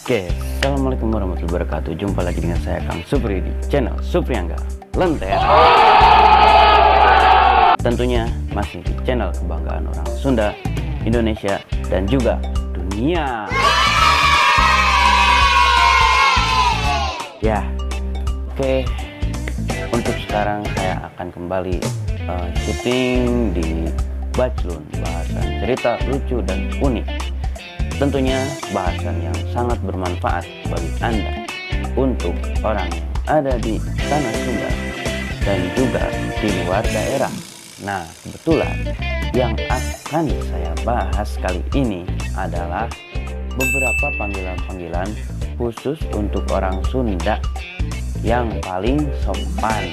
Oke, assalamualaikum warahmatullahi wabarakatuh. Jumpa lagi dengan saya Kang Supri di channel Supriangga Lentera. Tentunya masih di channel kebanggaan orang Sunda, Indonesia, dan juga dunia. Ya, oke. Untuk sekarang saya akan kembali syuting di Baclun, bahasan cerita lucu dan unik. Tentunya bahasan yang sangat bermanfaat bagi Anda untuk orang yang ada di tanah Sunda dan juga di luar daerah. Nah, kebetulan yang akan saya bahas kali ini adalah beberapa panggilan-panggilan khusus untuk orang Sunda yang paling sopan.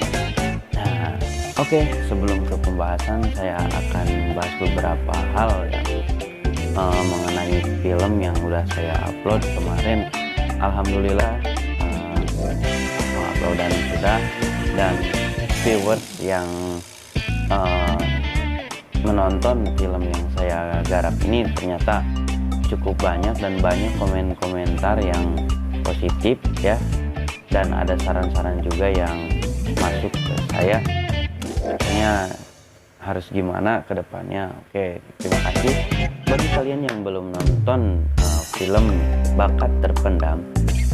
Nah, oke, sebelum ke pembahasan saya akan membahas beberapa hal yang mengenai film yang udah saya upload kemarin. Alhamdulillah uploadan sudah, dan viewers yang menonton film yang saya garap ini ternyata cukup banyak, dan banyak komentar yang positif ya, dan ada saran-saran juga yang masuk ke saya katanya harus gimana ke depannya. Oke, terima kasih. Bagi kalian yang belum nonton film Bakat Terpendam,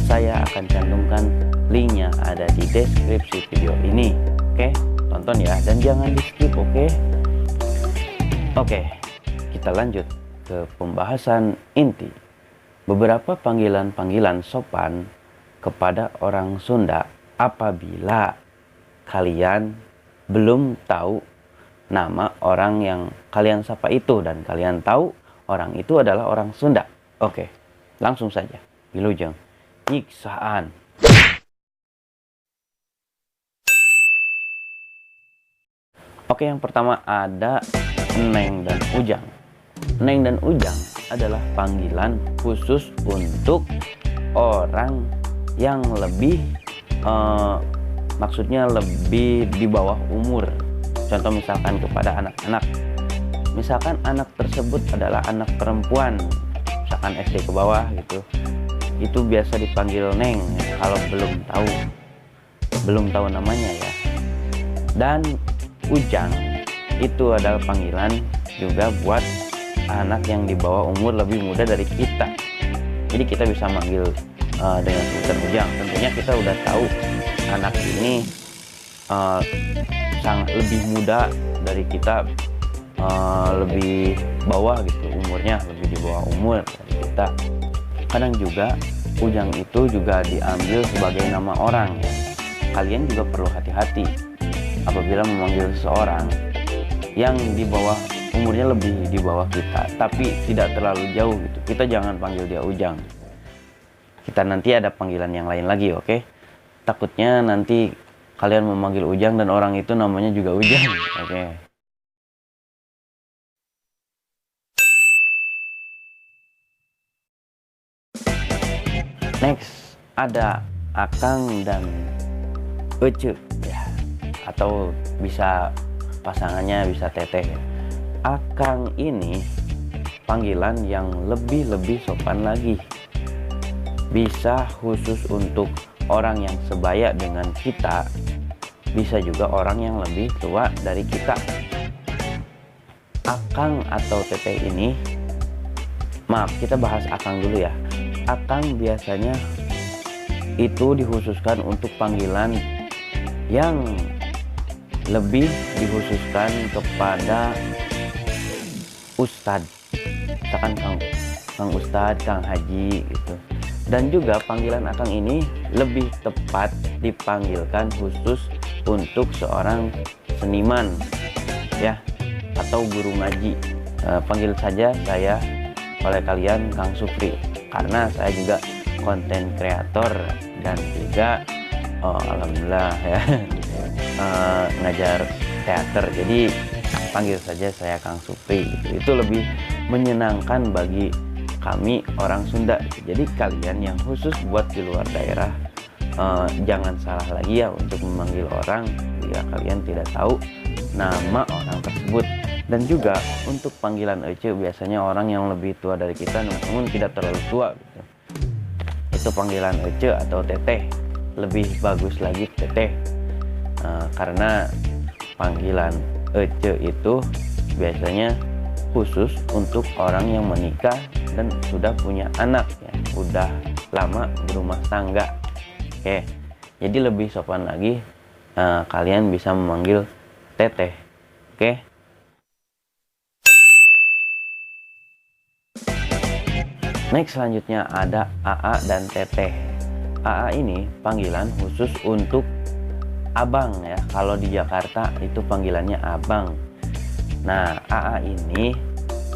saya akan cantumkan linknya ada di deskripsi video ini. Oke, tonton ya, dan jangan di skip. Oke, kita lanjut ke pembahasan inti. Beberapa panggilan-panggilan sopan kepada orang Sunda apabila kalian belum tahu nama orang yang kalian sapa itu, dan kalian tahu orang itu adalah orang Sunda. Oke, langsung saja. Wilujeng nyiksaan. Oke, yang pertama ada Neng dan Ujang. Neng dan Ujang adalah panggilan khusus untuk orang yang lebih maksudnya lebih di bawah umur. Contoh misalkan kepada anak-anak, misalkan anak tersebut adalah anak perempuan, misalkan SD ke bawah gitu, itu biasa dipanggil Neng ya, kalau belum tahu namanya ya. Dan Ujang itu adalah panggilan juga buat anak yang di bawah umur lebih muda dari kita. Jadi kita bisa manggil dengan sebutan Ujang. Tentunya kita udah tahu anak ini sangat lebih muda dari kita, lebih bawah gitu umurnya, lebih di bawah umur dari kita. Kadang juga Ujang itu juga diambil sebagai nama orang ya. Kalian juga perlu hati-hati apabila memanggil seseorang yang di bawah umurnya, lebih di bawah kita tapi tidak terlalu jauh gitu. Kita jangan panggil dia Ujang. Kita nanti ada panggilan yang lain lagi, oke? Takutnya nanti kalian memanggil Ujang dan orang itu namanya juga Ujang. Oke. Next ada Akang dan Ece ya, atau bisa pasangannya bisa Teteh ya. Akang ini panggilan yang lebih sopan lagi. Bisa khusus untuk orang yang sebaya dengan kita, bisa juga orang yang lebih tua dari kita. Akang atau teteh ini, maaf, kita bahas akang dulu ya. Akang biasanya itu dikhususkan untuk panggilan yang lebih dikhususkan kepada Ustadz, misalkan Kang Ustadz, Kang Haji gitu. Dan juga panggilan akang ini lebih tepat dipanggilkan khusus untuk seorang seniman ya, atau guru ngaji. Panggil saja saya oleh kalian Kang Supri, karena saya juga konten kreator dan juga alhamdulillah ya ngajar teater. Jadi panggil saja saya Kang Supri gitu. Itu lebih menyenangkan bagi kami orang Sunda. Jadi kalian yang khusus buat di luar daerah, jangan salah lagi ya untuk memanggil orang bila kalian tidak tahu nama orang tersebut. Dan juga untuk panggilan Ece biasanya orang yang lebih tua dari kita namun tidak terlalu tua gitu. itu panggilan ece atau teteh. Lebih bagus lagi teteh, karena panggilan ece itu biasanya khusus untuk orang yang menikah dan sudah punya anak ya, udah lama berumah tangga. Oke, jadi lebih sopan lagi kalian bisa memanggil teteh. Oke. Next, selanjutnya ada AA dan teteh. AA ini panggilan khusus untuk abang ya. Kalau di Jakarta itu panggilannya abang. Nah, AA ini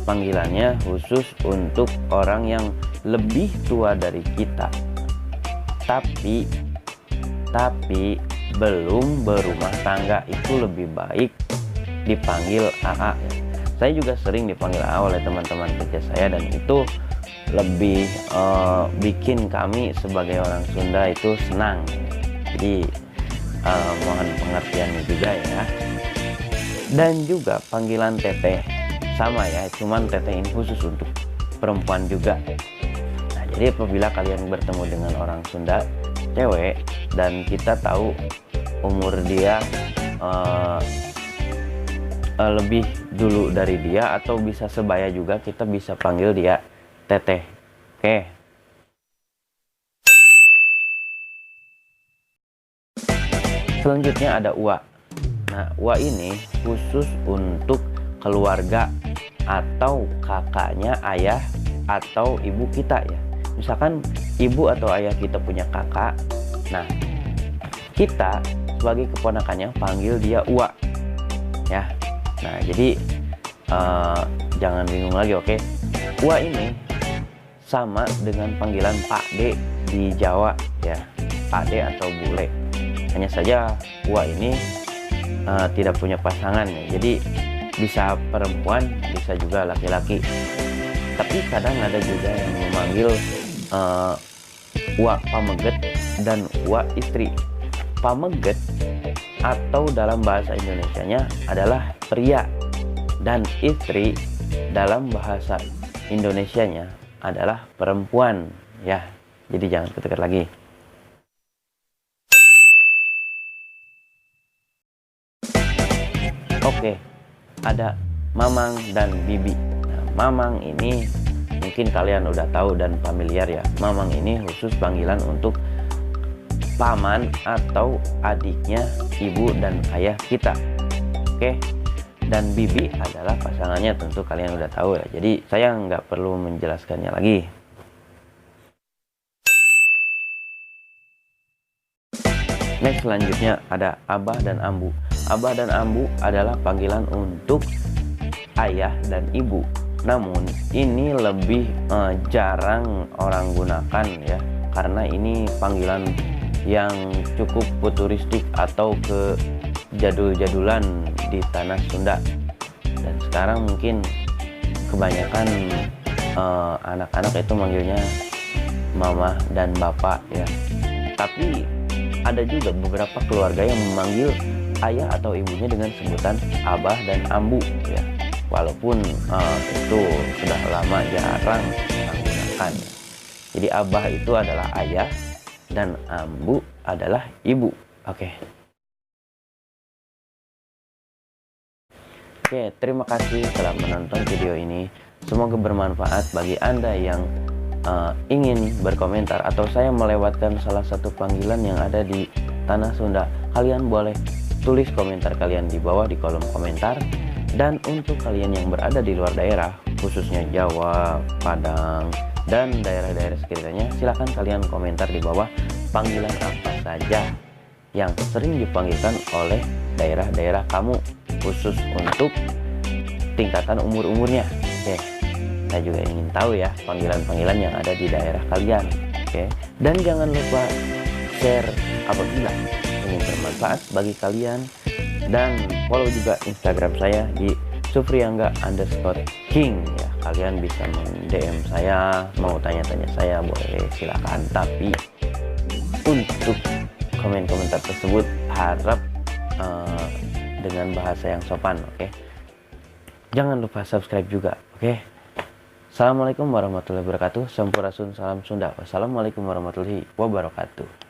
panggilannya khusus untuk orang yang lebih tua dari kita. Tapi belum berumah tangga, itu lebih baik dipanggil AA. Saya juga sering dipanggil AA oleh teman-teman kerja saya, dan itu lebih bikin kami sebagai orang Sunda itu senang. Jadi mohon pengertiannya juga ya. Dan juga panggilan teteh sama ya, cuman teteh ini khusus untuk perempuan juga. Nah, jadi apabila kalian bertemu dengan orang Sunda cewek dan kita tahu umur dia lebih dulu dari dia, atau bisa sebaya juga, kita bisa panggil dia teteh. Oke. Selanjutnya ada uwa. Nah, uwa ini khusus untuk keluarga atau kakaknya ayah atau ibu kita ya. Misalkan ibu atau ayah kita punya kakak, nah kita sebagai keponakannya panggil dia uwa ya. Nah, jadi jangan bingung lagi, oke? Uwa ini sama dengan panggilan Pak D di Jawa ya, Pak D atau bule. Hanya saja uwa ini tidak punya pasangan ya, jadi bisa perempuan, bisa juga laki-laki. Tapi kadang ada juga yang memanggil uwa pameget dan uwa istri. Pameget atau dalam bahasa Indonesianya adalah pria, dan istri dalam bahasa Indonesianya adalah perempuan ya. Jadi jangan ketukar lagi. Oke, ada mamang dan bibi. Nah, mamang ini mungkin kalian udah tahu dan familiar ya. Mamang ini khusus panggilan untuk paman atau adiknya ibu dan ayah kita. Oke. Dan bibi adalah pasangannya, tentu kalian udah tahu ya. Jadi saya nggak perlu menjelaskannya lagi. Next, selanjutnya ada abah dan ambu. Abah dan ambu adalah panggilan untuk ayah dan ibu. Namun ini lebih jarang orang gunakan ya, karena ini panggilan yang cukup futuristik atau ke jadul-jadulan di tanah Sunda. Dan sekarang mungkin kebanyakan anak-anak itu manggilnya mama dan bapak ya. Tapi ada juga beberapa keluarga yang memanggil ayah atau ibunya dengan sebutan abah dan ambu ya. Walaupun itu sudah lama jarang orang gunakan. Jadi abah itu adalah ayah dan ambu adalah ibu. Oke. Oke, terima kasih telah menonton video ini. Semoga bermanfaat bagi Anda yang ingin berkomentar, atau saya melewatkan salah satu panggilan yang ada di tanah Sunda. Kalian boleh tulis komentar kalian di bawah di kolom komentar. Dan untuk kalian yang berada di luar daerah, khususnya Jawa, Padang, dan daerah-daerah sekitarnya, silahkan kalian komentar di bawah panggilan apa saja yang sering dipanggilkan oleh daerah-daerah kamu, khusus untuk tingkatan umur-umurnya. Oke, saya juga ingin tahu ya panggilan-panggilan yang ada di daerah kalian. Oke, dan jangan lupa share apabila ingin bermanfaat bagi kalian, dan follow juga Instagram saya di sufriangga_king ya. Kalian bisa DM saya, mau tanya-tanya saya boleh, silakan. Tapi untuk komen-komentar tersebut harap dengan bahasa yang sopan, oke? Jangan lupa subscribe juga, oke? Assalamualaikum warahmatullahi wabarakatuh. Sampurasun, salam Sunda. Wassalamualaikum warahmatullahi wabarakatuh.